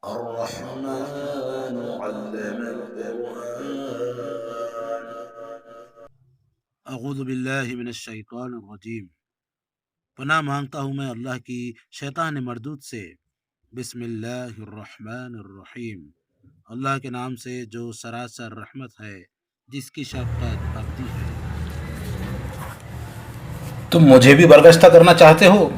الرحمن علم القرآن. اعوذ باللہ من الشیطان الرجیم۔ پناہ مانگتا ہوں میں اللہ کی شیطان مردود سے۔ بسم اللہ الرحمن الرحیم، اللہ کے نام سے جو سراسر رحمت ہے، جس کی شفقت ابدی ہے۔ تم مجھے بھی برگشتہ کرنا چاہتے ہو،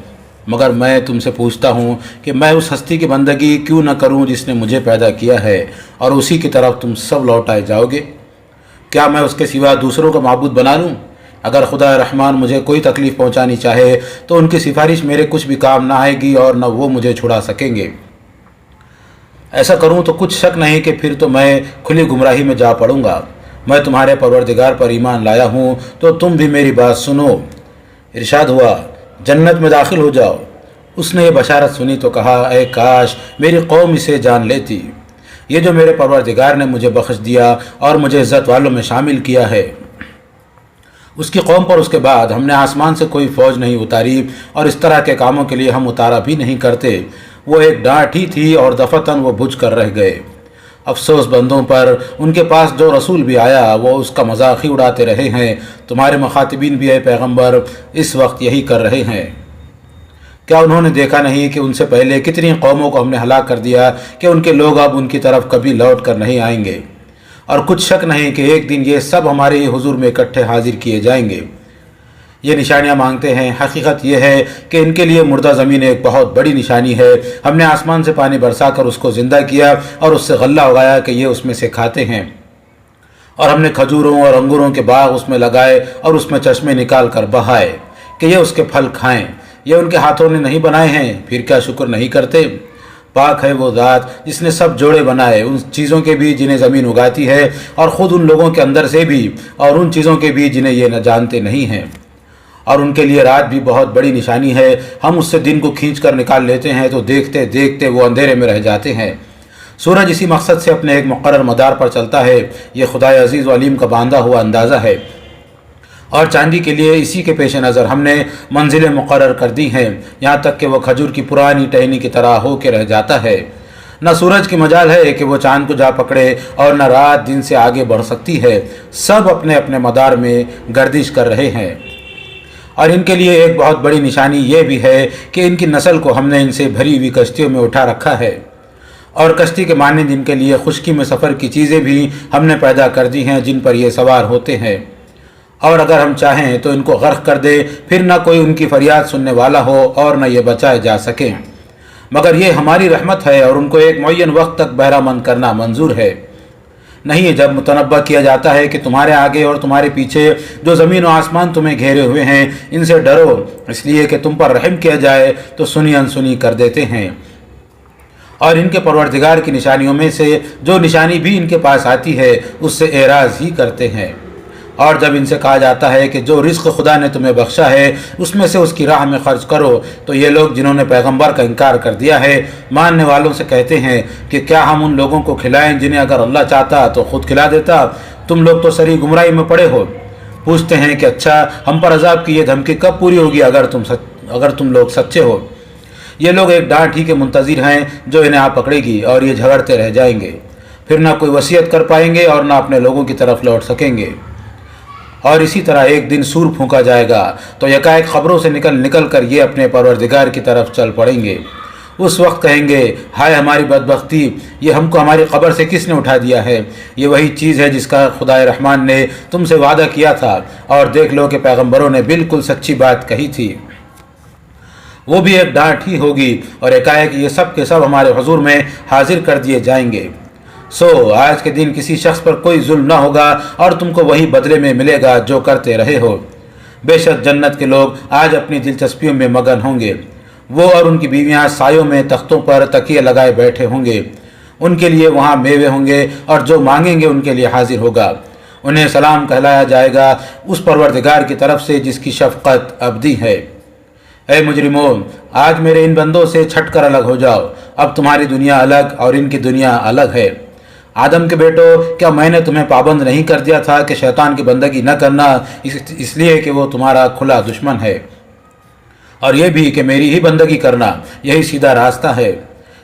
مگر میں تم سے پوچھتا ہوں کہ میں اس ہستی کی بندگی کیوں نہ کروں جس نے مجھے پیدا کیا ہے، اور اسی کی طرف تم سب لوٹائے جاؤ گے؟ کیا میں اس کے سوا دوسروں کا معبود بنا لوں؟ اگر خدا رحمان مجھے کوئی تکلیف پہنچانی چاہے تو ان کی سفارش میرے کچھ بھی کام نہ آئے گی اور نہ وہ مجھے چھڑا سکیں گے۔ ایسا کروں تو کچھ شک نہیں کہ پھر تو میں کھلی گمراہی میں جا پڑوں گا۔ میں تمہارے پروردگار پر ایمان لایا ہوں تو تم بھی میری بات سنو۔ ارشاد ہوا، جنت میں داخل ہو جاؤ۔ اس نے یہ بشارت سنی تو کہا، اے کاش میری قوم اسے جان لیتی۔ یہ جو میرے پروردگار نے مجھے بخش دیا اور مجھے عزت والوں میں شامل کیا ہے، اس کی قوم پر اس کے بعد ہم نے آسمان سے کوئی فوج نہیں اتاری، اور اس طرح کے کاموں کے لیے ہم اتارا بھی نہیں کرتے۔ وہ ایک ڈانٹ ہی تھی اور دفتن وہ بجھ کر رہ گئے۔ افسوس بندوں پر، ان کے پاس جو رسول بھی آیا وہ اس کا مذاق ہی اڑاتے رہے ہیں۔ تمہارے مخاطبین بھی اے پیغمبر اس وقت یہی کر رہے ہیں۔ کیا انہوں نے دیکھا نہیں کہ ان سے پہلے کتنی قوموں کو ہم نے ہلاک کر دیا کہ ان کے لوگ اب ان کی طرف کبھی لوٹ کر نہیں آئیں گے؟ اور کچھ شک نہیں کہ ایک دن یہ سب ہمارے ہی حضور میں اکٹھے حاضر کیے جائیں گے۔ یہ نشانیاں مانگتے ہیں، حقیقت یہ ہے کہ ان کے لیے مردہ زمین ایک بہت بڑی نشانی ہے۔ ہم نے آسمان سے پانی برسا کر اس کو زندہ کیا اور اس سے غلہ اگایا کہ یہ اس میں سے کھاتے ہیں، اور ہم نے کھجوروں اور انگوروں کے باغ اس میں لگائے اور اس میں چشمے نکال کر بہائے کہ یہ اس کے پھل کھائیں۔ یہ ان کے ہاتھوں نے نہیں بنائے ہیں، پھر کیا شکر نہیں کرتے؟ پاک ہے وہ ذات جس نے سب جوڑے بنائے، ان چیزوں کے بھی جنہیں زمین اگاتی ہے، اور خود ان لوگوں کے اندر سے بھی، اور ان چیزوں کے بھی جنہیں یہ نہ جانتے نہیں ہیں۔ اور ان کے لیے رات بھی بہت بڑی نشانی ہے۔ ہم اس سے دن کو کھینچ کر نکال لیتے ہیں تو دیکھتے دیکھتے وہ اندھیرے میں رہ جاتے ہیں۔ سورج اسی مقصد سے اپنے ایک مقرر مدار پر چلتا ہے۔ یہ خدائے عزیز و علیم کا باندھا ہوا اندازہ ہے، اور چاندی کے لیے اسی کے پیش نظر ہم نے منزلیں مقرر کر دی ہیں، یہاں تک کہ وہ کھجور کی پرانی ٹہنی کی طرح ہو کے رہ جاتا ہے۔ نہ سورج کی مجال ہے کہ وہ چاند کو جا پکڑے، اور نہ رات دن سے آگے بڑھ سکتی ہے۔ سب اپنے اپنے مدار میں گردش کر رہے ہیں۔ اور ان کے لیے ایک بہت بڑی نشانی یہ بھی ہے کہ ان کی نسل کو ہم نے ان سے بھری ہوئی کشتیوں میں اٹھا رکھا ہے، اور کشتی کے مانند ان کے لیے خشکی میں سفر کی چیزیں بھی ہم نے پیدا کر دی ہیں جن پر یہ سوار ہوتے ہیں۔ اور اگر ہم چاہیں تو ان کو غرق کر دے، پھر نہ کوئی ان کی فریاد سننے والا ہو اور نہ یہ بچائے جا سکیں، مگر یہ ہماری رحمت ہے، اور ان کو ایک معین وقت تک بہرہ مند کرنا منظور ہے۔ نہیں، جب متنبہ کیا جاتا ہے کہ تمہارے آگے اور تمہارے پیچھے جو زمین و آسمان تمہیں گھیرے ہوئے ہیں ان سے ڈرو، اس لیے کہ تم پر رحم کیا جائے، تو سنی انسنی کر دیتے ہیں۔ اور ان کے پروردگار کی نشانیوں میں سے جو نشانی بھی ان کے پاس آتی ہے اس سے اعراض ہی کرتے ہیں۔ اور جب ان سے کہا جاتا ہے کہ جو رزق خدا نے تمہیں بخشا ہے اس میں سے اس کی راہ میں خرچ کرو، تو یہ لوگ جنہوں نے پیغمبر کا انکار کر دیا ہے ماننے والوں سے کہتے ہیں کہ کیا ہم ان لوگوں کو کھلائیں جنہیں اگر اللہ چاہتا تو خود کھلا دیتا؟ تم لوگ تو سری گمراہی میں پڑے ہو۔ پوچھتے ہیں کہ اچھا، ہم پر عذاب کی یہ دھمکی کب پوری ہوگی اگر تم لوگ سچے ہو؟ یہ لوگ ایک ڈانٹ ہی کے منتظر ہیں جو انہیں آ پکڑے گی، اور یہ جھگڑتے رہ جائیں گے، پھر نہ کوئی وصیت کر پائیں گے اور نہ اپنے لوگوں کی طرف لوٹ سکیں گے۔ اور اسی طرح ایک دن سور پھونکا جائے گا تو یکایک خبروں سے نکل کر یہ اپنے پروردگار کی طرف چل پڑیں گے۔ اس وقت کہیں گے، ہائے ہماری بدبختی، یہ ہم کو ہماری قبر سے کس نے اٹھا دیا ہے؟ یہ وہی چیز ہے جس کا خدائے رحمان نے تم سے وعدہ کیا تھا، اور دیکھ لو کہ پیغمبروں نے بالکل سچی بات کہی تھی۔ وہ بھی ایک ڈانٹ ہی ہوگی، اور یکایک یہ سب کے سب ہمارے حضور میں حاضر کر دیے جائیں گے۔ سو آج کے دن کسی شخص پر کوئی ظلم نہ ہوگا، اور تم کو وہی بدلے میں ملے گا جو کرتے رہے ہو۔ بے شک جنت کے لوگ آج اپنی دلچسپیوں میں مگن ہوں گے۔ وہ اور ان کی بیویاں سایوں میں تختوں پر تکیے لگائے بیٹھے ہوں گے۔ ان کے لیے وہاں میوے ہوں گے، اور جو مانگیں گے ان کے لیے حاضر ہوگا۔ انہیں سلام کہلایا جائے گا اس پروردگار کی طرف سے جس کی شفقت ابدی ہے۔ اے مجرمون، آج میرے ان بندوں سے چھٹ کر الگ ہو جاؤ۔ اب تمہاری دنیا الگ اور ان کی دنیا الگ ہے۔ آدم کے بیٹو، کیا میں نے تمہیں پابند نہیں کر دیا تھا کہ شیطان کی بندگی نہ کرنا، اس لیے کہ وہ تمہارا کھلا دشمن ہے، اور یہ بھی کہ میری ہی بندگی کرنا، یہی سیدھا راستہ ہے۔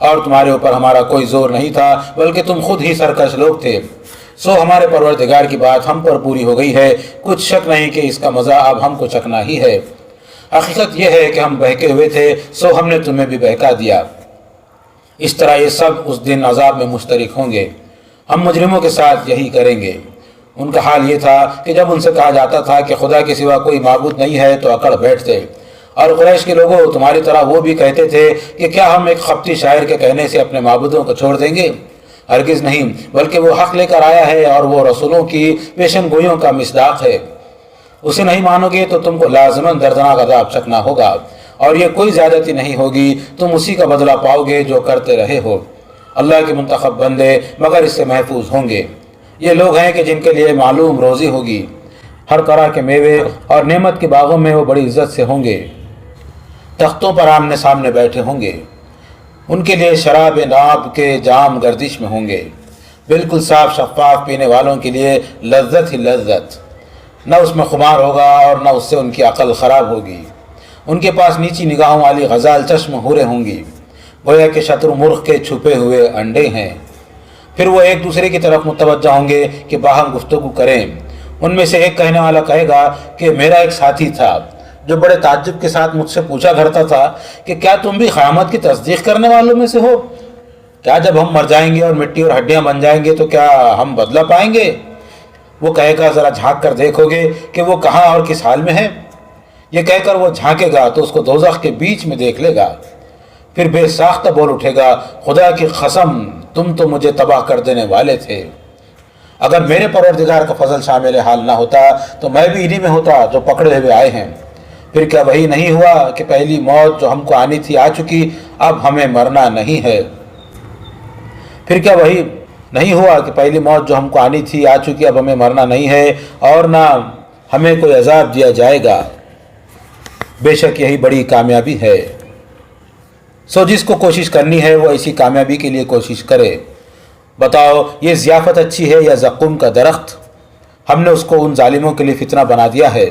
اور تمہارے اوپر ہمارا کوئی زور نہیں تھا بلکہ تم خود ہی سرکش لوگ تھے۔ سو ہمارے پروردگار کی بات ہم پر پوری ہو گئی ہے، کچھ شک نہیں کہ اس کا مزہ اب ہم کو چکنا ہی ہے۔ حقیقت یہ ہے کہ ہم بہکے ہوئے تھے، سو ہم نے تمہیں بھی بہکا دیا۔ اس طرح یہ سب اس دن عذاب میں مشترک ہوں گے۔ ہم مجرموں کے ساتھ یہی کریں گے۔ ان کا حال یہ تھا کہ جب ان سے کہا جاتا تھا کہ خدا کے سوا کوئی معبود نہیں ہے تو اکڑ بیٹھتے، اور قریش کے لوگوں تمہاری طرح وہ بھی کہتے تھے کہ کیا ہم ایک خپتی شاعر کے کہنے سے اپنے معبودوں کو چھوڑ دیں گے؟ ہرگز نہیں، بلکہ وہ حق لے کر آیا ہے اور وہ رسولوں کی پیشن گوئیوں کا مصداق ہے۔ اسے نہیں مانو گے تو تم کو لازماً دردناک عذاب چکھنا ہوگا، اور یہ کوئی زیادتی نہیں ہوگی، تم اسی کا بدلہ پاؤ گے جو کرتے رہے ہو۔ اللہ کے منتخب بندے مگر اس سے محفوظ ہوں گے۔ یہ لوگ ہیں کہ جن کے لیے معلوم روزی ہوگی، ہر طرح کے میوے اور نعمت کے باغوں میں وہ بڑی عزت سے ہوں گے، تختوں پر آمنے سامنے بیٹھے ہوں گے، ان کے لیے شراب ناب کے جام گردش میں ہوں گے، بالکل صاف شفاف پینے والوں کے لیے لذت ہی لذت، نہ اس میں خمار ہوگا اور نہ اس سے ان کی عقل خراب ہوگی۔ ان کے پاس نیچی نگاہوں والی غزال چشم حوریں ہوں گی، گویا کہ شتر مرغ کے چھپے ہوئے انڈے ہیں۔ پھر وہ ایک دوسرے کی طرف متوجہ ہوں گے کہ باہم گفتگو کریں۔ ان میں سے ایک کہنے والا کہے گا کہ میرا ایک ساتھی تھا جو بڑے تعجب کے ساتھ مجھ سے پوچھا کرتا تھا کہ کیا تم بھی قیامت کی تصدیق کرنے والوں میں سے ہو؟ کیا جب ہم مر جائیں گے اور مٹی اور ہڈیاں بن جائیں گے تو کیا ہم بدلہ پائیں گے؟ وہ کہے گا ذرا جھانک کر دیکھو گے کہ وہ کہاں اور کس حال میں ہے۔ یہ کہہ کر وہ جھانکے گا تو اس کو دوزخ کے بیچ میں دیکھ لے گا۔ پھر بے ساختہ بول اٹھے گا، خدا کی قسم تم تو مجھے تباہ کر دینے والے تھے۔ اگر میرے پروردگار کا فضل شامل حال نہ ہوتا تو میں بھی انہی میں ہوتا جو پکڑے ہوئے آئے ہیں۔ پھر کیا وہی نہیں ہوا کہ پہلی موت جو ہم کو آنی تھی آ چکی، اب ہمیں مرنا نہیں ہے؟ پھر کیا وہی نہیں ہوا کہ پہلی موت جو ہم کو آنی تھی آ چکی، اب ہمیں مرنا نہیں ہے اور نہ ہمیں کوئی عذاب دیا جائے گا؟ بے شک یہی بڑی کامیابی ہے۔ سو جس کو کوشش کرنی ہے وہ ایسی کامیابی کے لیے کوشش کرے۔ بتاؤ یہ ضیافت اچھی ہے یا زقوم کا درخت؟ ہم نے اس کو ان ظالموں کے لیے فتنہ بنا دیا ہے۔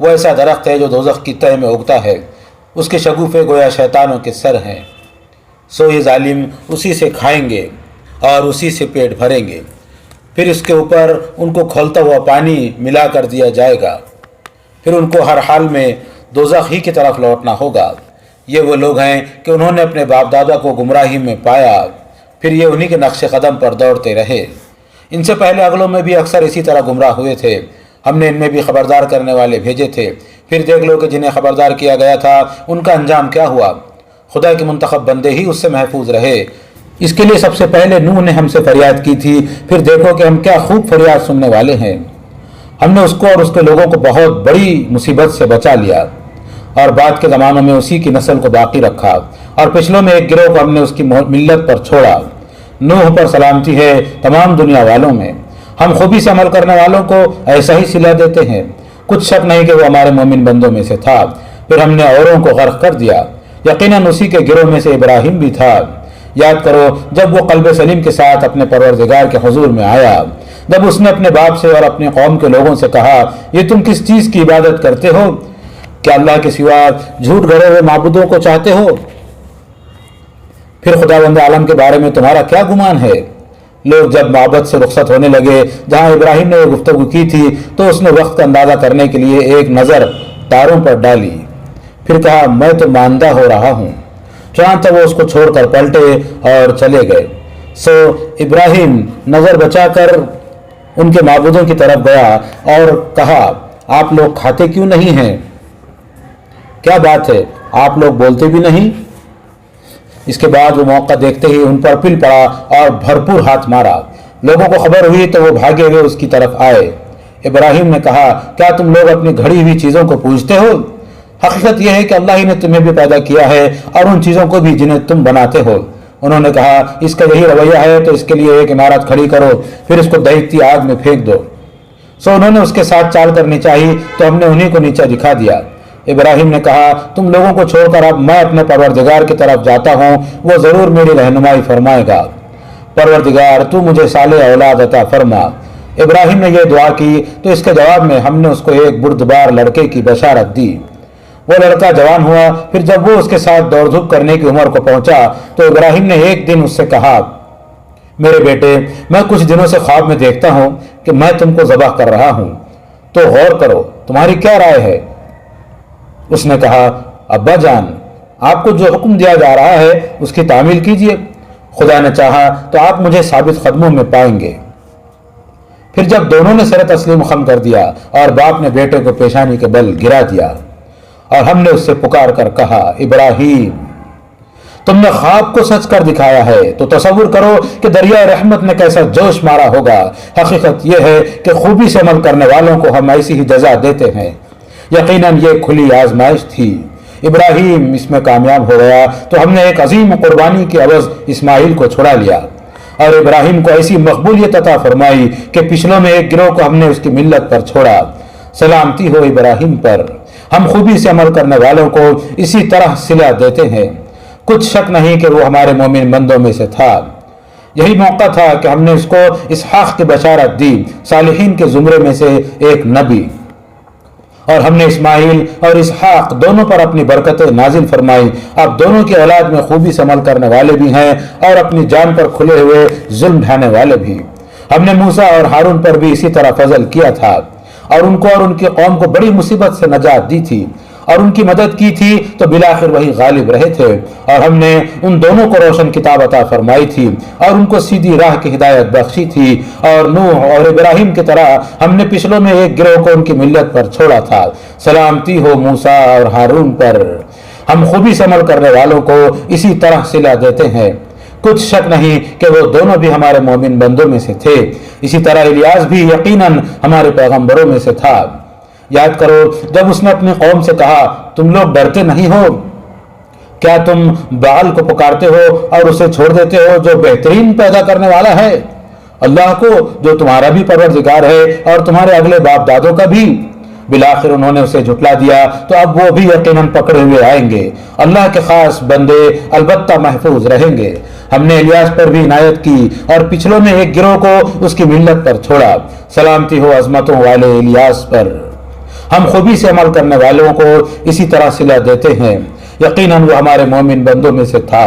وہ ایسا درخت ہے جو دوزخ کی تہہ میں اگتا ہے، اس کے شگوفے گویا شیطانوں کے سر ہیں۔ سو یہ ظالم اسی سے کھائیں گے اور اسی سے پیٹ بھریں گے، پھر اس کے اوپر ان کو کھولتا ہوا پانی ملا کر دیا جائے گا، پھر ان کو ہر حال میں دوزخ ہی کی طرف لوٹنا ہوگا۔ یہ وہ لوگ ہیں کہ انہوں نے اپنے باپ دادا کو گمراہی میں پایا، پھر یہ انہی کے نقش قدم پر دوڑتے رہے۔ ان سے پہلے اگلوں میں بھی اکثر اسی طرح گمراہ ہوئے تھے، ہم نے ان میں بھی خبردار کرنے والے بھیجے تھے۔ پھر دیکھ لو کہ جنہیں خبردار کیا گیا تھا ان کا انجام کیا ہوا۔ خدا کے منتخب بندے ہی اس سے محفوظ رہے۔ اس کے لیے سب سے پہلے نوح نے ہم سے فریاد کی تھی، پھر دیکھو کہ ہم کیا خوب فریاد سننے والے ہیں۔ ہم نے اس کو اور اس کے لوگوں کو بہت بڑی مصیبت سے بچا لیا، اور بعد کے زمانوں میں اسی کی نسل کو باقی رکھا، اور پچھلوں میں ایک گروہ کو ہم نے اس کی ملت پر چھوڑا۔ نوح پر سلامتی ہے تمام دنیا والوں میں۔ ہم خوبی سے عمل کرنے والوں کو ایسا ہی صلہ دیتے ہیں، کچھ شک نہیں کہ وہ ہمارے مومن بندوں میں سے تھا۔ پھر ہم نے اوروں کو غرق کر دیا، یقیناً اسی کے گروہ میں سے ابراہیم بھی تھا۔ یاد کرو جب وہ قلب سلیم کے ساتھ اپنے پروردگار کے حضور میں آیا، جب اس نے اپنے باپ سے اور اپنے قوم کے لوگوں سے کہا یہ تم کس چیز کی عبادت کرتے ہو؟ کیا اللہ کے سوا جھوٹ گھڑے ہوئے معبودوں کو چاہتے ہو؟ پھر خداوند عالم کے بارے میں تمہارا کیا گمان ہے؟ لوگ جب معبد سے رخصت ہونے لگے جہاں ابراہیم نے یہ گفتگو کی تھی تو اس نے وقت کا اندازہ کرنے کے لیے ایک نظر تاروں پر ڈالی، پھر کہا میں تو ماندہ ہو رہا ہوں۔ چنانچہ وہ اس کو چھوڑ کر پلٹے اور چلے گئے۔ سو ابراہیم نظر بچا کر ان کے معبودوں کی طرف گیا اور کہا آپ لوگ کھاتے کیوں نہیں ہیں؟ کیا بات ہے آپ لوگ بولتے بھی نہیں؟ اس کے بعد وہ موقع دیکھتے ہی ان پر پل پڑا اور بھرپور ہاتھ مارا۔ لوگوں کو خبر ہوئی تو وہ بھاگے ہوئے اس کی طرف آئے۔ ابراہیم نے کہا کیا تم لوگ اپنی گھڑی ہوئی چیزوں کو پوجتے ہو؟ حقیقت یہ ہے کہ اللہ ہی نے تمہیں بھی پیدا کیا ہے اور ان چیزوں کو بھی جنہیں تم بناتے ہو۔ انہوں نے کہا اس کا یہی رویہ ہے تو اس کے لیے ایک عمارت کھڑی کرو، پھر اس کو دہتی آگ میں پھینک دو۔ سو انہوں نے اس کے ساتھ چال کرنی چاہی تو ہم نے انہی کو نیچے دکھا دیا۔ ابراہیم نے کہا تم لوگوں کو چھوڑ کر اب میں اپنے پروردگار کی طرف جاتا ہوں، وہ ضرور میری رہنمائی فرمائے گا۔ پروردگار تو مجھے صالح اولاد عطا فرما۔ ابراہیم نے یہ دعا کی تو اس کے جواب میں ہم نے اس کو ایک بردبار لڑکے کی بشارت دی۔ وہ لڑکا جوان ہوا۔ پھر جب وہ اس کے ساتھ دوڑ دھوپ کرنے کی عمر کو پہنچا تو ابراہیم نے ایک دن اس سے کہا، میرے بیٹے، میں کچھ دنوں سے خواب میں دیکھتا ہوں کہ میں تم کو ذبح کر رہا ہوں، تو غور کرو، تمہاری کیا رائے ہے؟ اس نے کہا، ابا جان، آپ کو جو حکم دیا جا رہا ہے اس کی تعمیل کیجئے، خدا نے چاہا تو آپ مجھے ثابت قدموں میں پائیں گے۔ پھر جب دونوں نے سر تسلیم خم کر دیا اور باپ نے بیٹے کو پیشانی کے بل گرا دیا، اور ہم نے اس سے پکار کر کہا، ابراہیم، تم نے خواب کو سچ کر دکھایا ہے، تو تصور کرو کہ دریا رحمت نے کیسا جوش مارا ہوگا۔ حقیقت یہ ہے کہ خوبی سے عمل کرنے والوں کو ہم ایسی ہی جزا دیتے ہیں۔ یقیناً یہ کھلی آزمائش تھی۔ ابراہیم اس میں کامیاب ہو گیا تو ہم نے ایک عظیم قربانی کے عوض اسماعیل کو چھڑا لیا، اور ابراہیم کو ایسی مقبولیت عطا فرمائی کہ پچھلوں میں ایک گروہ کو ہم نے اس کی ملت پر چھوڑا۔ سلامتی ہو ابراہیم پر۔ ہم خوبی سے عمل کرنے والوں کو اسی طرح صلہ دیتے ہیں۔ کچھ شک نہیں کہ وہ ہمارے مومن بندوں میں سے تھا۔ یہی موقع تھا کہ ہم نے اس کو اسحاق کی بشارت دی، صالحین کے زمرے میں سے ایک نبی، اور ہم نے اسماعیل اور اسحاق دونوں پر اپنی برکتیں نازل فرمائی۔ اب دونوں کی اولاد میں خوبی سے عمل کرنے والے بھی ہیں اور اپنی جان پر کھلے ہوئے ظلم ڈھانے والے بھی۔ ہم نے موسیٰ اور ہارون پر بھی اسی طرح فضل کیا تھا، اور ان کو اور ان کی قوم کو بڑی مصیبت سے نجات دی تھی اور ان کی مدد کی تھی، تو بالآخر وہی غالب رہے تھے، اور ہم نے ان دونوں کو روشن کتاب عطا فرمائی تھی اور ان کو سیدھی راہ کی ہدایت بخشی تھی، اور نوح اور ابراہیم کی طرح ہم نے پچھلوں میں ایک گروہ کو ان کی ملت پر چھوڑا تھا۔ سلامتی ہو موسیٰ اور ہارون پر۔ ہم خوبی سے عمل کرنے والوں کو اسی طرح صلہ دیتے ہیں۔ کچھ شک نہیں کہ وہ دونوں بھی ہمارے مومن بندوں میں سے تھے۔ اسی طرح الیاس بھی یقیناً ہمارے پیغمبروں میں سے تھا۔ یاد کرو جب اس نے اپنی قوم سے کہا، تم لوگ ڈرتے نہیں ہو؟ کیا تم بعل کو پکارتے ہو اور اسے چھوڑ دیتے ہو جو بہترین پیدا کرنے والا ہے، اللہ کو جو تمہارا بھی پروردگار ہے اور تمہارے اگلے باپ دادوں کا بھی؟ بالآخر انہوں نے اسے جھٹلا دیا، تو اب وہ بھی یقیناً پکڑے ہوئے آئیں گے۔ اللہ کے خاص بندے البتہ محفوظ رہیں گے۔ ہم نے الیاس پر بھی عنایت کی اور پچھلوں میں ایک گروہ کو اس کی ملت پر چھوڑا۔ سلامتی ہو عظمتوں والے الیاس پر۔ ہم خوبی سے عمل کرنے والوں کو اسی طرح صلہ دیتے ہیں۔ یقیناً وہ ہمارے مومن بندوں میں سے تھا،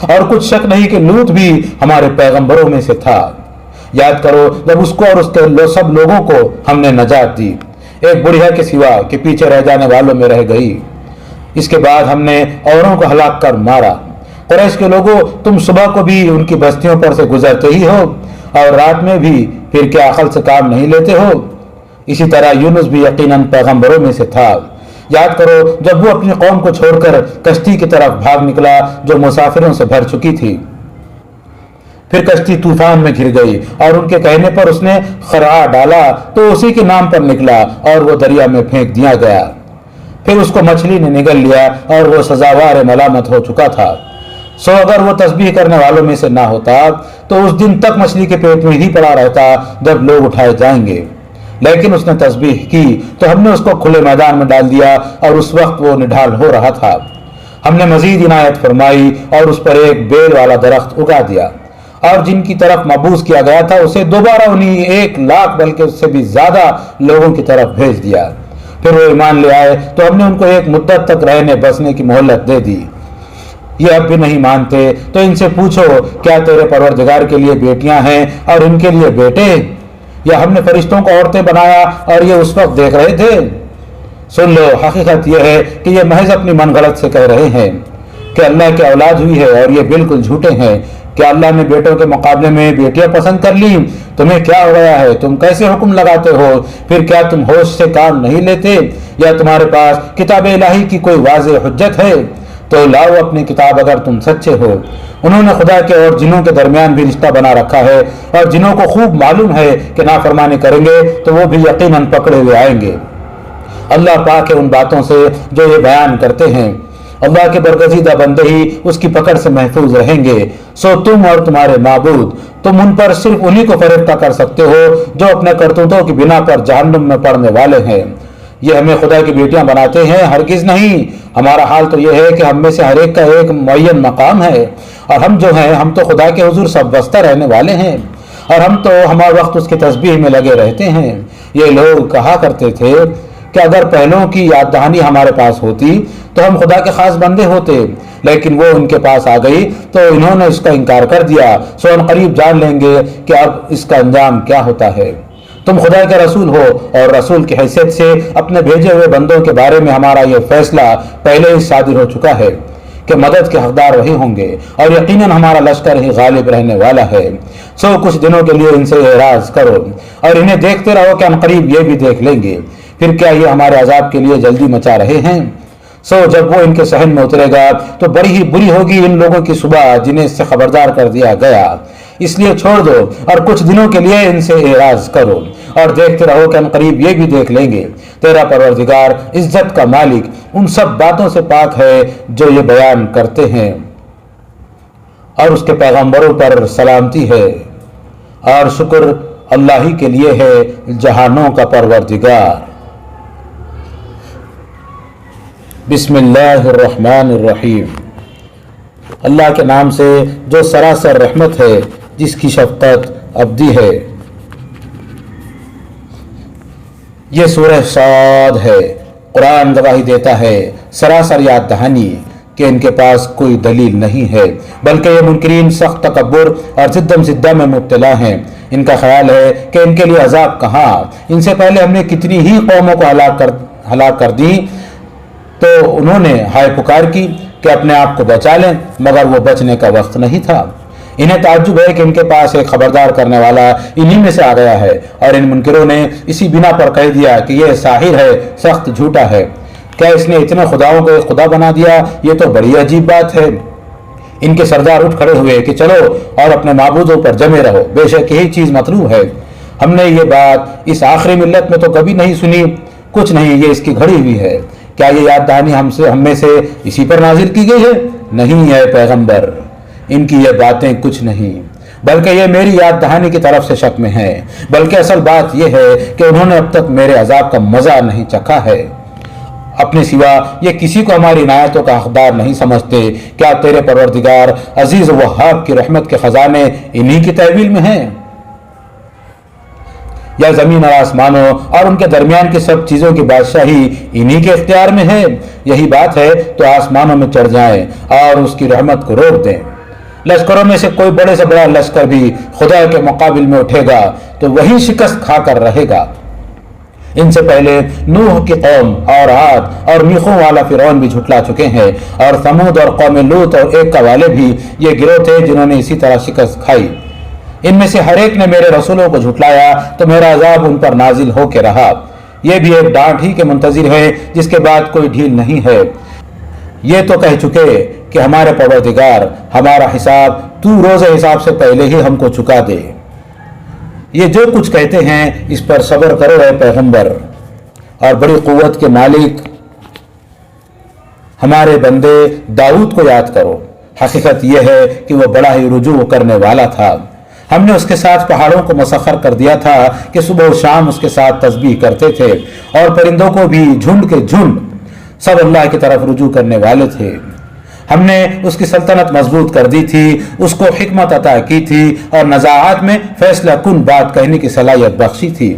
اور کچھ شک نہیں کہ لوط بھی ہمارے پیغمبروں میں سے تھا۔ یاد کرو جب اس کو اور اس کے سب لوگوں کو ہم نے نجات دی، ایک بڑھیا کے سوا کہ پیچھے رہ جانے والوں میں رہ گئی۔ اس کے بعد ہم نے اوروں کو ہلاک کر مارا۔ قریش کے لوگوں، تم صبح کو بھی ان کی بستیوں پر سے گزرتے ہی ہو اور رات میں بھی، پھر کیا عقل سے کام نہیں لیتے ہو؟ اسی طرح یونس بھی یقیناً پیغمبروں میں سے تھا۔ یاد کرو جب وہ اپنی قوم کو چھوڑ کر کشتی کی طرف بھاگ نکلا جو مسافروں سے بھر چکی تھی، پھر کشتی طوفان میں گر گئی اور ان کے کہنے پر اس نے خرا ڈالا تو اسی کے نام پر نکلا اور وہ دریا میں پھینک دیا گیا۔ پھر اس کو مچھلی نے نگل لیا اور وہ سزاوار ملامت ہو چکا تھا۔ سو اگر وہ تسبیح کرنے والوں میں سے نہ ہوتا تو اس دن تک مچھلی کے پیٹ میں ہی پڑا رہتا جب لوگ اٹھائے جائیں گے، لیکن اس نے تسبیح کی تو ہم نے اس کو کھلے میدان میں ڈال دیا اور اس وقت وہ نڈھال ہو رہا تھا۔ ہم نے مزید عنایت فرمائی اور اس پر ایک بیل والا درخت اگا دیا، اور جن کی طرف مبعوث کیا گیا تھا اسے دوبارہ انہیں 1,00,000 بلکہ اس سے بھی زیادہ لوگوں کی طرف بھیج دیا۔ پھر وہ ایمان لے آئے تو ہم نے ان کو ایک مدت تک رہنے بسنے کی مہلت دے دی۔ یہ اب بھی نہیں مانتے تو ان سے پوچھو، کیا تیرے پروردگار کے لیے بیٹیاں ہیں اور ان کے لیے بیٹے؟ یا ہم نے فرشتوں کو عورتیں بنایا اور یہ اس وقت دیکھ رہے تھے؟ سن لو، حقیقت یہ ہے کہ یہ محض اپنی من غلط سے کہہ رہے ہیں کہ اللہ کی اولاد ہوئی ہے، اور یہ بالکل جھوٹے ہیں۔ کیا اللہ نے بیٹوں کے مقابلے میں بیٹیاں پسند کر لی؟ تمہیں کیا ہو گیا ہے؟ تم کیسے حکم لگاتے ہو؟ پھر کیا تم ہوش سے کام نہیں لیتے؟ یا تمہارے پاس کتاب الہی کی کوئی واضح حجت ہے؟ تو لاؤ اپنی کتاب اگر تم سچے ہو۔ انہوں نے خدا کے اور جنوں کے درمیان بھی رشتہ بنا رکھا ہے، اور جنوں کو خوب معلوم ہے کہ نافرمانی کریں گے تو وہ بھی یقیناً پکڑے ہوئے آئیں گے۔ اللہ پاک ہے ان باتوں سے جو یہ بیان کرتے ہیں۔ اللہ کے برگزیدہ بندے ہی اس کی پکڑ سے محفوظ رہیں گے۔ سو تم اور تمہارے معبود، تم ان پر صرف انہی کو فریفتہ کر سکتے ہو جو اپنے کرتوتوں کی بنا پر جہنم میں پڑنے والے ہیں۔ یہ ہمیں خدا کی بیٹیاں بناتے ہیں؟ ہرگز نہیں۔ ہمارا حال تو یہ ہے کہ ہم میں سے ہر ایک کا ایک معین مقام ہے، اور ہم جو ہیں ہم تو خدا کے حضور سب واسطہ رہنے والے ہیں، اور ہم تو ہمارا وقت اس کی تسبیح میں لگے رہتے ہیں۔ یہ لوگ کہا کرتے تھے کہ اگر پہلوں کی یاد دہانی ہمارے پاس ہوتی تو ہم خدا کے خاص بندے ہوتے، لیکن وہ ان کے پاس آ گئی تو انہوں نے اس کا انکار کر دیا، سو ان قریب جان لیں گے کہ اب اس کا انجام کیا ہوتا ہے۔ تم خدا کے رسول ہو اور رسول کی حیثیت سے اپنے بھیجے ہوئے بندوں کے بارے میں ہمارا یہ فیصلہ پہلے ہی صادر ہو چکا ہے کہ مدد کے حقدار وہی ہوں گے، اور یقیناً ہمارا لشکر ہی غالب رہنے والا ہے۔ سو کچھ دنوں کے لیے ان سے اعراض کرو اور انہیں دیکھتے رہو کہ عنقریب یہ بھی دیکھ لیں گے، پھر کیا یہ ہمارے عذاب کے لیے جلدی مچا رہے ہیں؟ سو جب وہ ان کے صحن میں اترے گا تو بڑی ہی بری ہوگی ان لوگوں کی صبح جنہیں اس سے خبردار کر دیا گیا، اس لیے چھوڑ دو اور کچھ دنوں کے لیے ان سے اعراض کرو اور دیکھتے رہو کہ عنقریب یہ بھی دیکھ لیں گے۔ تیرا پروردگار عزت کا مالک ان سب باتوں سے پاک ہے جو یہ بیان کرتے ہیں، اور اس کے پیغمبروں پر سلامتی ہے، اور شکر اللہ ہی کے لیے ہے جہانوں کا پروردگار۔ بسم اللہ الرحمن الرحیم، اللہ کے نام سے جو سراسر رحمت ہے، جس کی شفقت ابدی ہے۔ یہ سورہ صاد ہے۔ قرآن گواہی دیتا ہے سراسر یاد دہانی کہ ان کے پاس کوئی دلیل نہیں ہے، بلکہ یہ منکرین سخت تکبر اور ضدم زدہ میں مبتلا ہیں۔ ان کا خیال ہے کہ ان کے لیے عذاب کہاں، ان سے پہلے ہم نے کتنی ہی قوموں کو ہلاک کر دی، تو انہوں نے ہائے پکار کی کہ اپنے آپ کو بچا لیں، مگر وہ بچنے کا وقت نہیں تھا۔ انہیں تعجب ہے کہ ان کے پاس ایک خبردار کرنے والا انہی میں سے آ گیا ہے، اور ان منکروں نے اسی بنا پر کہہ دیا کہ یہ ساحر ہے، سخت جھوٹا ہے۔ کیا اس نے اتنے خداؤں کو ایک خدا بنا دیا؟ یہ تو بڑی عجیب بات ہے۔ ان کے سردار اٹھ کھڑے ہوئے کہ چلو اور اپنے معبودوں پر جمے رہو، بے شک یہی چیز مطلوب ہے۔ ہم نے یہ بات اس آخری ملت میں تو کبھی نہیں سنی، کچھ نہیں، یہ اس کی گھڑی ہوئی ہے۔ کیا یہ یاد دہانی ہم میں سے اسی پر نازل کی گئی ہے؟ نہیں ہے پیغمبر، ان کی یہ باتیں کچھ نہیں، بلکہ یہ میری یاد دہانی کی طرف سے شک میں ہے۔ بلکہ اصل بات یہ ہے کہ انہوں نے اب تک میرے عذاب کا مزہ نہیں چکھا ہے۔ اپنے سوا یہ کسی کو ہماری عنایتوں کا حقدار نہیں سمجھتے۔ کیا تیرے پروردگار عزیز و وہاب کی رحمت کے خزانے انہی کی تحویل میں ہیں؟ یا زمین اور آسمانوں اور ان کے درمیان کی سب چیزوں کی بادشاہی انہی کے اختیار میں ہے؟ یہی بات ہے تو آسمانوں میں چڑھ جائیں اور اس کی رحمت کو روک دیں۔ لشکروں میں سے کوئی بڑے سے بڑا لشکر بھی خدا کے مقابل میں اٹھے گا تو وہی شکست کھا کر رہے گا۔ ان سے پہلے نوح کی قوم اور عاد اور میخوں والا فرعون بھی جھٹلا چکے ہیں، اور ثمود اور قوم لوط اور ایکا والے بھی یہ گروہ تھے جنہوں نے اسی طرح شکست کھائی۔ ان میں سے ہر ایک نے میرے رسولوں کو جھٹلایا تو میرا عذاب ان پر نازل ہو کے رہا۔ یہ بھی ایک ڈانٹ ہی کے منتظر ہے جس کے بعد کوئی ڈھیل نہیں ہے۔ یہ تو کہہ چکے کہ ہمارے پروردگار ہمارا حساب تو روز حساب سے پہلے ہی ہم کو چکا دے۔ یہ جو کچھ کہتے ہیں اس پر صبر کرو اے پیغمبر، اور بڑی قوت کے مالک ہمارے بندے داؤد کو یاد کرو۔ حقیقت یہ ہے کہ وہ بڑا ہی رجوع کرنے والا تھا۔ ہم نے اس کے ساتھ پہاڑوں کو مسخر کر دیا تھا کہ صبح و شام اس کے ساتھ تسبیح کرتے تھے، اور پرندوں کو بھی جھنڈ کے جھنڈ سب اللہ کی طرف رجوع کرنے والے تھے۔ ہم نے اس کی سلطنت مضبوط کر دی تھی، اس کو حکمت عطا کی تھی، اور نزاعات میں فیصلہ کن بات کہنے کی صلاحیت بخشی تھی۔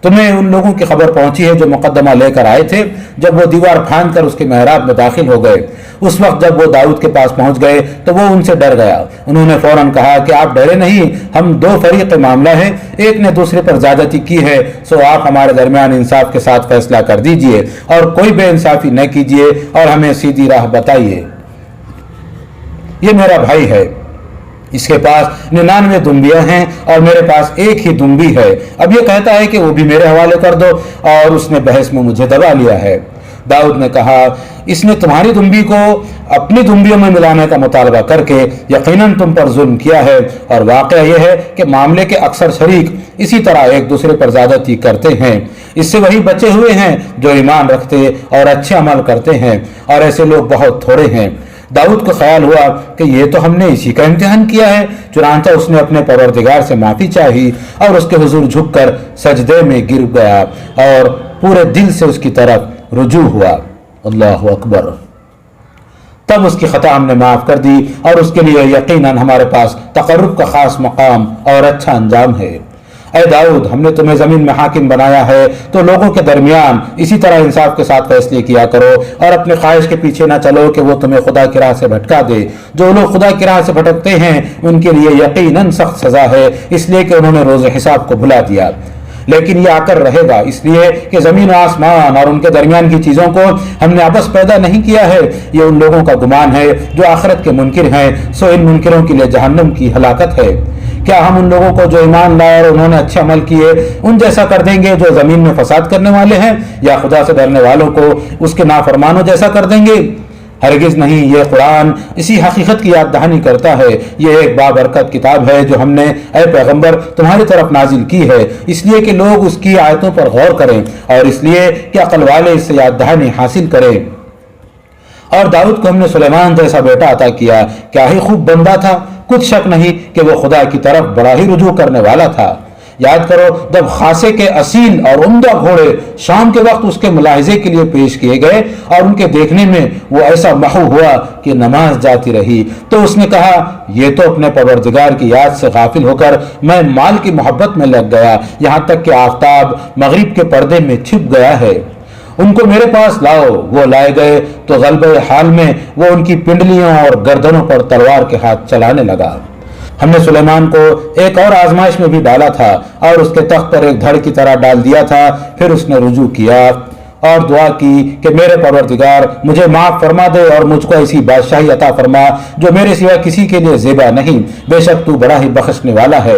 تمہیں ان لوگوں کی خبر پہنچی ہے جو مقدمہ لے کر آئے تھے جب وہ دیوار پھاند کر اس کے محراب میں داخل ہو گئے۔ اس وقت جب وہ داؤد کے پاس پہنچ گئے تو وہ ان سے ڈر گیا۔ انہوں نے فوراً کہا کہ آپ ڈرے نہیں، ہم دو فریق معاملہ ہے، ایک نے دوسرے پر زیادتی کی ہے، سو آپ ہمارے درمیان انصاف کے ساتھ فیصلہ کر دیجئے اور کوئی بے انصافی نہ کیجئے اور ہمیں سیدھی راہ بتائیے۔ یہ میرا بھائی ہے، اس کے پاس 99 دمبیاں ہیں اور میرے پاس ایک ہی دمبی ہے، اب یہ کہتا ہے کہ وہ بھی میرے حوالے کر دو، اور اس نے بحث میں مجھے دبا لیا ہے۔ داؤد نے کہا اس نے تمہاری دمبی کو اپنی دمبیوں میں ملانے کا مطالبہ کر کے یقیناً تم پر ظلم کیا ہے، اور واقعہ یہ ہے کہ معاملے کے اکثر شریک اسی طرح ایک دوسرے پر زیادتی کرتے ہیں۔ اس سے وہی بچے ہوئے ہیں جو ایمان رکھتے اور اچھے عمل کرتے ہیں، اور ایسے لوگ بہت تھوڑے ہیں۔ داؤد کو خیال ہوا کہ یہ تو ہم نے اسی کا امتحان کیا ہے، چنانچہ اس نے اپنے پروردگار سے معافی چاہی اور اس کے حضور جھک کر سجدے میں گر گیا اور پورے دل سے اس کی طرف رجوع ہوا۔ اللہ اکبر۔ تب اس کی خطا ہم نے معاف کر دی، اور اس کے لیے یقیناً ہمارے پاس تقرب کا خاص مقام اور اچھا انجام ہے۔ اے داؤد، ہم نے تمہیں زمین میں حاکم بنایا ہے تو لوگوں کے درمیان اسی طرح انصاف کے ساتھ فیصلے کیا کرو اور اپنے خواہش کے پیچھے نہ چلو کہ وہ تمہیں خدا کی راہ سے بھٹکا دے۔ جو لوگ خدا کی راہ سے بھٹکتے ہیں ان کے لیے یقیناً سخت سزا ہے، اس لیے کہ انہوں نے روز حساب کو بھلا دیا۔ لیکن یہ آ کر رہے گا، اس لیے کہ زمین و آسمان اور ان کے درمیان کی چیزوں کو ہم نے آپس پیدا نہیں کیا ہے۔ یہ ان لوگوں کا گمان ہے جو آخرت کے منکر ہیں، سو ان منکروں کے لیے جہنم کی ہلاکت ہے۔ کیا ہم ان لوگوں کو جو ایمان لائے اور انہوں نے اچھے عمل کیے ان جیسا کر دیں گے جو زمین میں فساد کرنے والے ہیں، یا خدا سے ڈرنے والوں کو اس کے نافرمانوں جیسا کر دیں گے؟ ہرگز نہیں۔ یہ قرآن اسی حقیقت کی یاد دہانی کرتا ہے۔ یہ ایک بابرکت کتاب ہے جو ہم نے اے پیغمبر تمہاری طرف نازل کی ہے، اس لیے کہ لوگ اس کی آیتوں پر غور کریں اور اس لیے کہ عقل والے اس سے یاد دہانی حاصل کریں۔ اور داؤد کو ہم نے سلیمان جیسا بیٹا عطا کیا، کیا ہی خوب بندہ تھا، کچھ شک نہیں کہ وہ خدا کی طرف بڑا ہی رجوع کرنے والا تھا۔ یاد کرو جب خاصے کے اصیل اور عمدہ گھوڑے شام کے وقت اس کے ملاحظے کے لیے پیش کیے گئے اور ان کے دیکھنے میں وہ ایسا محو ہوا کہ نماز جاتی رہی، تو اس نے کہا یہ تو اپنے پروردگار کی یاد سے غافل ہو کر میں مال کی محبت میں لگ گیا، یہاں تک کہ آفتاب مغرب کے پردے میں چھپ گیا ہے۔ ان کو میرے پاس لاؤ۔ وہ لائے گئے تو غلبہ حال میں وہ ان کی پنڈلیوں اور گردنوں پر تلوار کے ہاتھ چلانے لگا۔ ہم نے سلیمان کو ایک اور آزمائش میں بھی ڈالا تھا اور اس کے تخت پر ایک دھڑ کی طرح ڈال دیا تھا۔ پھر اس نے رجوع کیا اور دعا کی کہ میرے پروردگار مجھے معاف فرما دے اور مجھ کو ایسی بادشاہی عطا فرما جو میرے سوا کسی کے لیے زیبا نہیں، بے شک تو بڑا ہی بخشنے والا ہے۔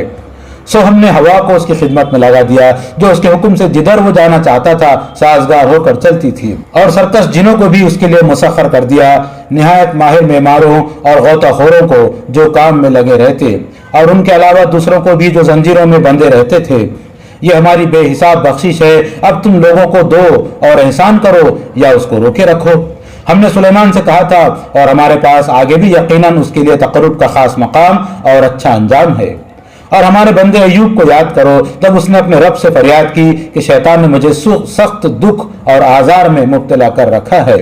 سو ہم نے ہوا کو اس کی خدمت میں لگا دیا جو اس کے حکم سے جدھر وہ جانا چاہتا تھا سازگار ہو کر چلتی تھی، اور سرکش جنوں کو بھی اس کے لیے مسخر کر دیا، نہایت ماہر معماروں اور غوطہ خوروں کو جو کام میں لگے رہتے، اور ان کے علاوہ دوسروں کو بھی جو زنجیروں میں بندھے رہتے تھے۔ یہ ہماری بے حساب بخشش ہے، اب تم لوگوں کو دو اور احسان کرو یا اس کو روکے رکھو۔ ہم نے سلیمان سے کہا تھا اور ہمارے پاس آگے بھی یقیناً اس کے لیے تقرب کا خاص مقام اور اچھا انجام ہے۔ اور ہمارے بندے ایوب کو یاد کرو جب اس نے اپنے رب سے فریاد کی کہ شیطان نے مجھے سخت دکھ اور آزار میں مبتلا کر رکھا ہے۔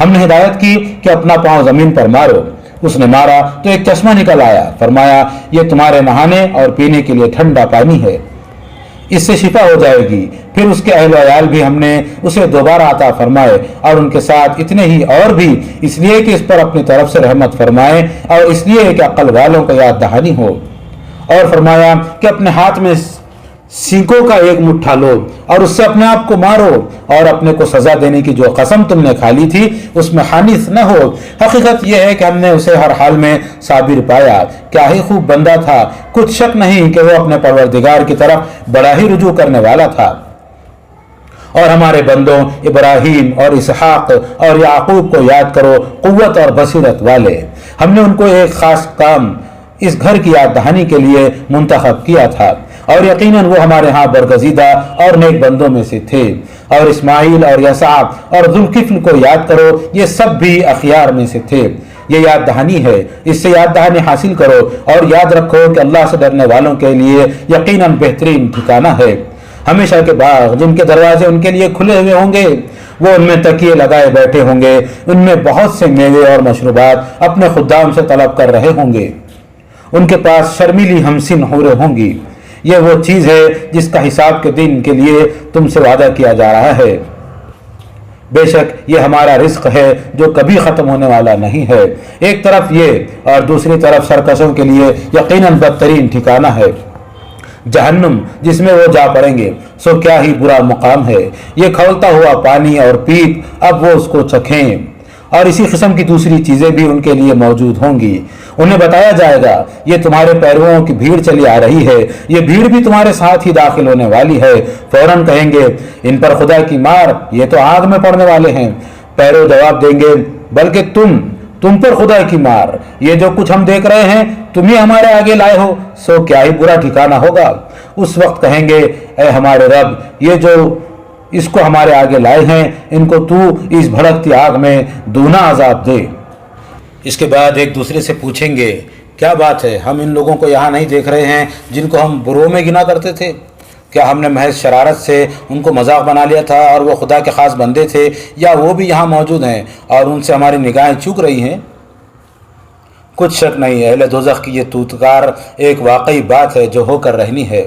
ہم نے ہدایت کی کہ اپنا پاؤں زمین پر مارو۔ اس نے مارا تو ایک چشمہ نکل آیا، فرمایا یہ تمہارے نہانے اور پینے کے لیے ٹھنڈا پانی ہے، اس سے شفا ہو جائے گی۔ پھر اس کے اہل و عیال بھی ہم نے اسے دوبارہ عطا فرمائے اور ان کے ساتھ اتنے ہی اور بھی، اس لیے کہ اس پر اپنی طرف سے رحمت فرمائے اور اس لیے کہ عقل والوں کا یاد دہانی ہو۔ اور فرمایا کہ اپنے ہاتھ میں سینکوں کا ایک مٹھا لو اور اس سے اپنے آپ کو مارو اور اپنے کو سزا دینے کی جو قسم تم نے کھا لی تھی اس میں حانث نہ ہو۔ حقیقت یہ ہے کہ ہم نے اسے ہر حال میں صابر پایا، کیا ہی خوب بندہ تھا، کچھ شک نہیں کہ وہ اپنے پروردگار کی طرف بڑا ہی رجوع کرنے والا تھا۔ اور ہمارے بندوں ابراہیم اور اسحاق اور یعقوب کو یاد کرو، قوت اور بصیرت والے، ہم نے ان کو ایک خاص کام اس گھر کی یاد دہانی کے لیے منتخب کیا تھا، اور یقیناً وہ ہمارے ہاں برگزیدہ اور نیک بندوں میں سے تھے۔ اور اسماعیل اور یسع اور ذوالکفل کو یاد کرو، یہ سب بھی اخیار میں سے تھے۔ یہ یاد دہانی ہے، اس سے یاد دہانی حاصل کرو اور یاد رکھو کہ اللہ سے ڈرنے والوں کے لیے یقیناً بہترین ٹھکانہ ہے۔ ہمیشہ کے باغ جن کے دروازے ان کے لیے کھلے ہوئے ہوں گے، وہ ان میں تکیے لگائے بیٹھے ہوں گے، ان میں بہت سے میوے اور مشروبات اپنے خدام سے طلب کر رہے ہوں گے، ان کے پاس شرمیلی ہمسن حوریں ہوں گی۔ یہ وہ چیز ہے جس کا حساب کے دن کے لیے تم سے وعدہ کیا جا رہا ہے۔ بے شک یہ ہمارا رزق ہے جو کبھی ختم ہونے والا نہیں ہے۔ ایک طرف یہ اور دوسری طرف سرکشوں کے لیے یقیناً بدترین ٹھکانہ ہے جہنم، جس میں وہ جا پڑیں گے، سو کیا ہی برا مقام ہے۔ یہ کھولتا ہوا پانی اور پیپ اب وہ اس کو چکھیں، اور اسی قسم کی دوسری چیزیں بھی ان کے لیے موجود ہوں گی۔ انہیں بتایا جائے گا یہ تمہارے پیرووں کی بھیڑ چلی آ رہی ہے، یہ بھیڑ بھی تمہارے ساتھ ہی داخل ہونے والی ہے۔ فوراً کہیں گے ان پر خدا کی مار، یہ تو آگ میں پڑنے والے ہیں۔ پیرو جواب دیں گے بلکہ تم پر خدا کی مار، یہ جو کچھ ہم دیکھ رہے ہیں تم ہی ہمارے آگے لائے ہو، سو کیا ہی برا ٹھکانہ ہوگا۔ اس وقت کہیں گے اے ہمارے رب، یہ جو اس کو ہمارے آگے لائے ہیں ان کو تو اس بھڑکتی آگ میں دونا عذاب دے۔ اس کے بعد ایک دوسرے سے پوچھیں گے کیا بات ہے، ہم ان لوگوں کو یہاں نہیں دیکھ رہے ہیں جن کو ہم برو میں گنا کرتے تھے؟ کیا ہم نے محض شرارت سے ان کو مذاق بنا لیا تھا اور وہ خدا کے خاص بندے تھے، یا وہ بھی یہاں موجود ہیں اور ان سے ہماری نگاہیں چوک رہی ہیں؟ کچھ شک نہیں، اہل دوزخ کی یہ توتکار ایک واقعی بات ہے جو ہو کر رہنی ہے۔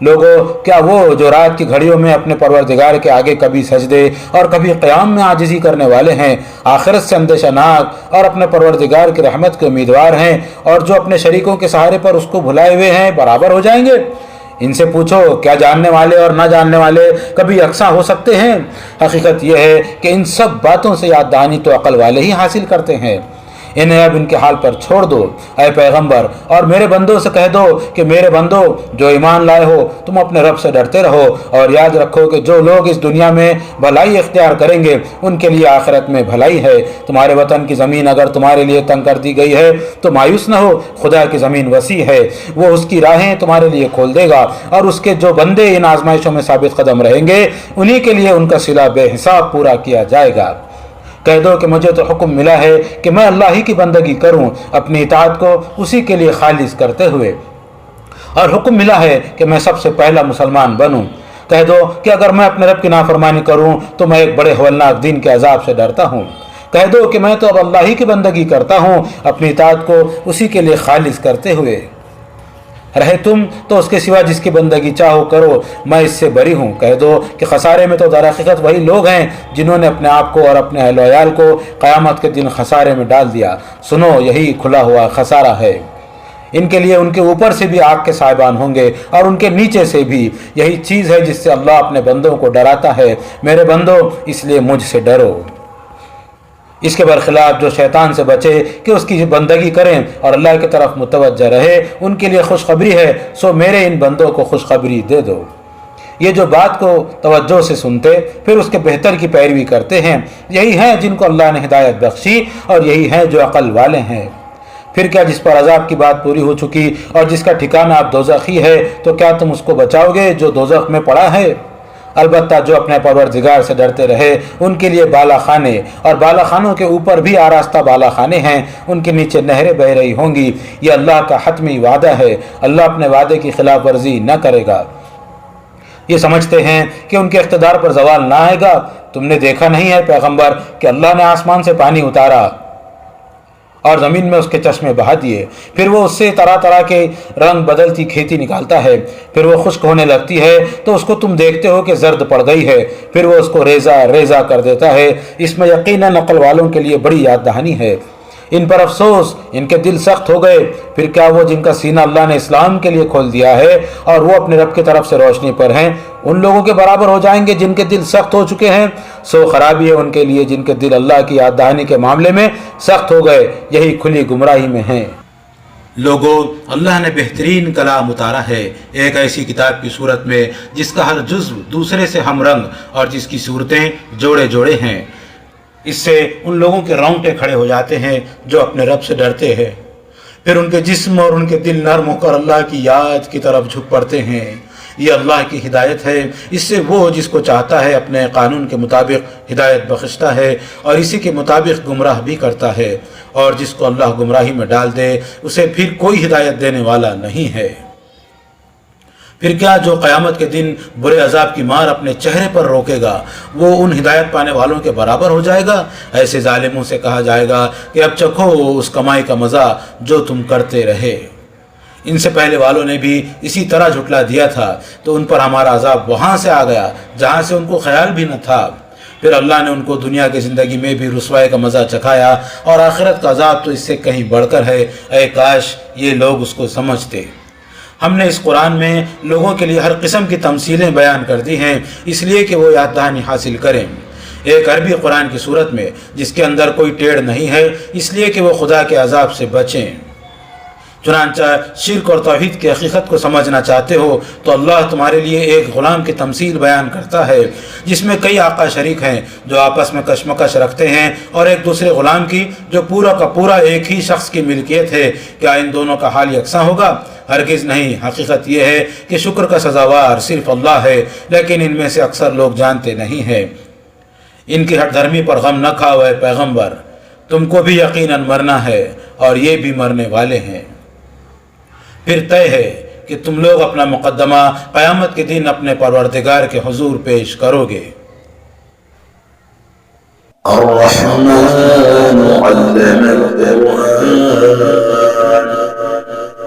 لوگوں، کیا وہ جو رات کی گھڑیوں میں اپنے پروردگار کے آگے کبھی سجدے اور کبھی قیام میں عاجزی کرنے والے ہیں، آخرت سے اندیشہ ناک اور اپنے پروردگار کی رحمت کے امیدوار ہیں، اور جو اپنے شریکوں کے سہارے پر اس کو بھلائے ہوئے ہیں، برابر ہو جائیں گے؟ ان سے پوچھو، کیا جاننے والے اور نہ جاننے والے کبھی یکساں ہو سکتے ہیں؟ حقیقت یہ ہے کہ ان سب باتوں سے یاد دہانی تو عقل والے ہی حاصل کرتے ہیں۔ انہیں اب ان کے حال پر چھوڑ دو اے پیغمبر، اور میرے بندوں سے کہہ دو کہ میرے بندو جو ایمان لائے ہو، تم اپنے رب سے ڈرتے رہو، اور یاد رکھو کہ جو لوگ اس دنیا میں بھلائی اختیار کریں گے ان کے لیے آخرت میں بھلائی ہے۔ تمہارے وطن کی زمین اگر تمہارے لیے تنگ کر دی گئی ہے تو مایوس نہ ہو، خدا کی زمین وسیع ہے، وہ اس کی راہیں تمہارے لیے کھول دے گا، اور اس کے جو بندے ان آزمائشوں میں ثابت قدم رہیں گے انہی کے لیے ان کا صلہ بے حساب پورا کیا جائے گا۔ کہہ دو کہ مجھے تو حکم ملا ہے کہ میں اللہ ہی کی بندگی کروں، اپنی اطاعت کو اسی کے لیے خالص کرتے ہوئے، اور حکم ملا ہے کہ میں سب سے پہلا مسلمان بنوں۔ کہہ دو کہ اگر میں اپنے رب کی نافرمانی کروں تو میں ایک بڑے ہولناک دن کے عذاب سے ڈرتا ہوں۔ کہہ دو کہ میں تو اب اللہ ہی کی بندگی کرتا ہوں، اپنی اطاعت کو اسی کے لیے خالص کرتے ہوئے۔ رہے تم تو اس کے سوا جس کی بندگی چاہو کرو، میں اس سے بری ہوں۔ کہہ دو کہ خسارے میں تو در حقیقت وہی لوگ ہیں جنہوں نے اپنے آپ کو اور اپنے اہل و عیال کو قیامت کے دن خسارے میں ڈال دیا۔ سنو، یہی کھلا ہوا خسارہ ہے۔ ان کے لیے ان کے اوپر سے بھی آگ کے سائبان ہوں گے اور ان کے نیچے سے بھی۔ یہی چیز ہے جس سے اللہ اپنے بندوں کو ڈراتا ہے۔ میرے بندو، اس لیے مجھ سے ڈرو۔ اس کے برخلاف جو شیطان سے بچے کہ اس کی بندگی کریں اور اللہ کی طرف متوجہ رہے، ان کے لیے خوشخبری ہے، سو میرے ان بندوں کو خوشخبری دے دو۔ یہ جو بات کو توجہ سے سنتے پھر اس کے بہتر کی پیروی کرتے ہیں، یہی ہیں جن کو اللہ نے ہدایت بخشی، اور یہی ہیں جو عقل والے ہیں۔ پھر کیا جس پر عذاب کی بات پوری ہو چکی اور جس کا ٹھکانہ اب دوزخ ہی ہے، تو کیا تم اس کو بچاؤ گے جو دوزخ میں پڑا ہے؟ البتہ جو اپنے پروردگار سے ڈرتے رہے ان کے لیے بالا خانے، اور بالا خانوں کے اوپر بھی آراستہ بالا خانے ہیں، ان کے نیچے نہریں بہہ رہی ہوں گی۔ یہ اللہ کا حتمی وعدہ ہے، اللہ اپنے وعدے کی خلاف ورزی نہ کرے گا۔ یہ سمجھتے ہیں کہ ان کے اقتدار پر زوال نہ آئے گا۔ تم نے دیکھا نہیں ہے پیغمبر کہ اللہ نے آسمان سے پانی اتارا اور زمین میں اس کے چشمے بہا دیے، پھر وہ اس سے طرح طرح کے رنگ بدلتی کھیتی نکالتا ہے، پھر وہ خشک ہونے لگتی ہے تو اس کو تم دیکھتے ہو کہ زرد پڑ گئی ہے، پھر وہ اس کو ریزہ ریزہ کر دیتا ہے۔ اس میں یقیناً عقل والوں کے لیے بڑی یاد دہانی ہے۔ ان پر افسوس، ان کے دل سخت ہو گئے۔ پھر کیا وہ جن کا سینہ اللہ نے اسلام کے لیے کھول دیا ہے اور وہ اپنے رب کی طرف سے روشنی پر ہیں، ان لوگوں کے برابر ہو جائیں گے جن کے دل سخت ہو چکے ہیں؟ سو خرابی ہے ان کے لیے جن کے دل اللہ کی یاد دہانی کے معاملے میں سخت ہو گئے، یہی کھلی گمراہی میں ہیں۔ لوگوں، اللہ نے بہترین کلام اتارا ہے، ایک ایسی کتاب کی صورت میں جس کا ہر جزو دوسرے سے ہم رنگ اور جس کی صورتیں جوڑے جوڑے ہیں۔ اس سے ان لوگوں کے رونگٹے کھڑے ہو جاتے ہیں جو اپنے رب سے ڈرتے ہیں، پھر ان کے جسم اور ان کے دل نرم ہو کر اللہ کی یاد کی طرف جھک پڑتے ہیں۔ یہ اللہ کی ہدایت ہے، اس سے وہ جس کو چاہتا ہے اپنے قانون کے مطابق ہدایت بخشتا ہے اور اسی کے مطابق گمراہ بھی کرتا ہے، اور جس کو اللہ گمراہی میں ڈال دے اسے پھر کوئی ہدایت دینے والا نہیں ہے۔ پھر کیا جو قیامت کے دن برے عذاب کی مار اپنے چہرے پر روکے گا وہ ان ہدایت پانے والوں کے برابر ہو جائے گا؟ ایسے ظالموں سے کہا جائے گا کہ اب چکھو اس کمائی کا مزہ جو تم کرتے رہے۔ ان سے پہلے والوں نے بھی اسی طرح جھٹلا دیا تھا تو ان پر ہمارا عذاب وہاں سے آ گیا جہاں سے ان کو خیال بھی نہ تھا۔ پھر اللہ نے ان کو دنیا کی زندگی میں بھی رسوائی کا مزہ چکھایا، اور آخرت کا عذاب تو اس سے کہیں بڑھ کر ہے۔ اے کاش یہ لوگ اس کو سمجھتے۔ ہم نے اس قرآن میں لوگوں کے لیے ہر قسم کی تمثیلیں بیان کر دی ہیں، اس لیے کہ وہ یاد دہانی حاصل کریں۔ ایک عربی قرآن کی صورت میں جس کے اندر کوئی ٹیڑھ نہیں ہے، اس لیے کہ وہ خدا کے عذاب سے بچیں۔ چنانچہ شرک اور توحید کی حقیقت کو سمجھنا چاہتے ہو تو اللہ تمہارے لیے ایک غلام کی تمثیل بیان کرتا ہے جس میں کئی آقا شریک ہیں جو آپس میں کشمکش رکھتے ہیں، اور ایک دوسرے غلام کی جو پورا کا پورا ایک ہی شخص کی ملکیت ہے۔ کیا ان دونوں کا حال یکساں ہوگا؟ ہرگز نہیں۔ حقیقت یہ ہے کہ شکر کا سزاوار صرف اللہ ہے، لیکن ان میں سے اکثر لوگ جانتے نہیں ہیں۔ ان کی ہٹ دھرمی پر غم نہ کھاؤ اے پیغمبر، تم کو بھی یقیناً مرنا ہے اور یہ بھی مرنے والے ہیں۔ پھر طے ہے کہ تم لوگ اپنا مقدمہ قیامت کے دن اپنے پروردگار کے حضور پیش کرو گے۔ الرحمن علم القرآن